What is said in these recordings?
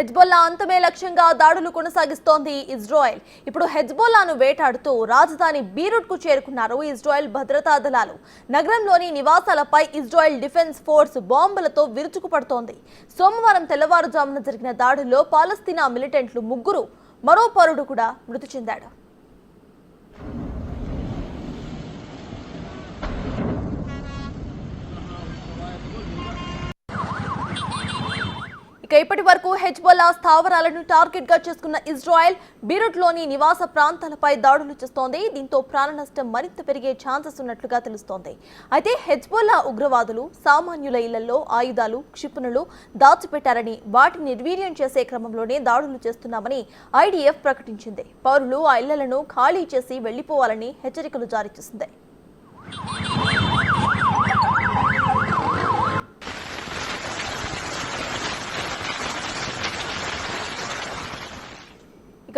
Hezbollah అంతమే లక్ష్యంగా దాడులు కొనసాగిస్తోంది Israel. ఇప్పుడు హెజ్బొల్లాను వేటాడుతూ రాజధాని బీరూట్కు చేరుకున్నారు ఇజ్రాయెల్ భద్రతా దళాలు. నగరంలోని నివాసాలపై ఇజ్రాయెల్ డిఫెన్స్ ఫోర్స్ బాంబులతో విరుచుకుపడుతోంది. సోమవారం తెల్లవారుజామున జరిగిన దాడుల్లో పాలస్తీనా మిలిటెంట్లు 3, మరో పౌరుడు కూడా మృతి చెందాడు. ఇప్పటి వరకు హెజ్బొల్లా స్థావరాలను టార్గెట్ గా చేసుకున్న ఇజ్రాయెల్ బీరూట్లోని నివాస ప్రాంతాలపై దాడులు చేస్తోంది. దీంతో ప్రాణ నష్టం మరింత పెరిగే ఛాన్సెస్ ఉన్నట్లుగా తెలుస్తోంది. అయితే హెజ్బొల్లా ఉగ్రవాదులు సామాన్యుల ఇళ్లలో ఆయుధాలు, క్షిపణులు దాచిపెట్టారని, వాటిని నిర్వీర్యం చేసే క్రమంలోనే దాడులు చేస్తున్నామని ఐడిఎఫ్ ప్రకటించింది. పౌరులు ఆ ఇళ్లను ఖాళీ చేసి వెళ్లిపోవాలని హెచ్చరికలు జారీ చేసింది.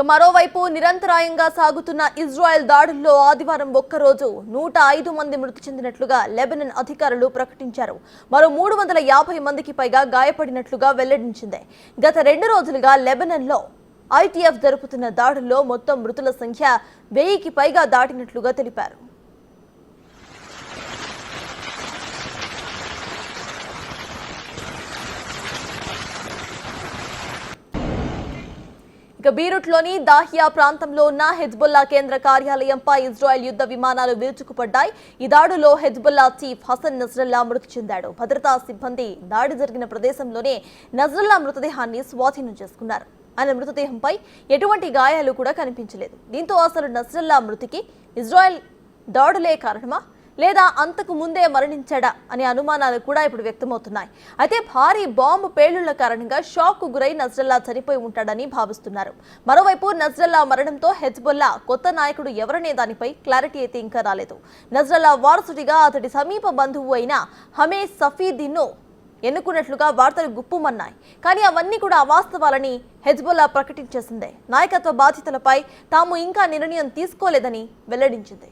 మరోవైపు నిరంతరాయంగా సాగుతున్న ఇజ్రాయెల్ దాడుల్లో ఆదివారం ఒక్కరోజు 105 మంది మృతి చెందినట్లుగా లెబనాన్ అధికారులు ప్రకటించారు. మరో 350 మందికి పైగా గాయపడినట్లుగా వెల్లడించింది. గత 2 రోజులుగా లెబనాన్లో ఐటీఎఫ్ జరుపుతున్న దాడుల్లో మొత్తం మృతుల సంఖ్య 1000కి పైగా దాటినట్లుగా తెలిపారు. బీరూట్లోని దాహియా ప్రాంతంలో ఉన్న హెజ్బొల్లా కేంద్ర కార్యాలయంపై ఇజ్రాయెల్ యుద్ధ విమానాలు విరుచుకుపడ్డాయి. ఈ దాడిలో హెజ్బొల్లా చీఫ్ హసన్ నస్రల్లా మృతి చెందాడు. భద్రతా సిబ్బంది దాడి జరిగిన ప్రదేశంలోనే నస్రల్లా మృతదేహాన్ని స్వాధీనం చేసుకున్నారు. ఆయన మృతదేహంపై ఎటువంటి గాయాలు కూడా కనిపించలేదు. దీంతో అసలు నస్రల్లా మృతికి ఇజ్రాయెల్ దాడులే కారణమా లేదా అంతకు ముందే మరణించాడా అనే అనుమానాలు కూడా ఇప్పుడు వ్యక్తమవుతున్నాయి. అయితే భారీ బాంబు పేలుళ్ల కారణంగా షాక్ కు గురై నస్రల్లా చనిపోయి ఉంటాడని భావిస్తున్నారు. మరోవైపు నస్రల్లా మరణంతో హెజ్బొల్లా కొత్త నాయకుడు ఎవరనే దానిపై క్లారిటీ అయితే ఇంకా రాలేదు. నస్రల్లా వారసుడిగా అతడి సమీప బంధువు అయిన హమేజ్ సఫీదీన్ను ఎన్నుకున్నట్లుగా వార్తలు గుప్పుమన్నాయి. కానీ అవన్నీ కూడా అవాస్తవాలని హెజ్బొల్లా ప్రకటించేసిందే. నాయకత్వ బాధ్యతలపై తాము ఇంకా నిర్ణయం తీసుకోలేదని వెల్లడించింది.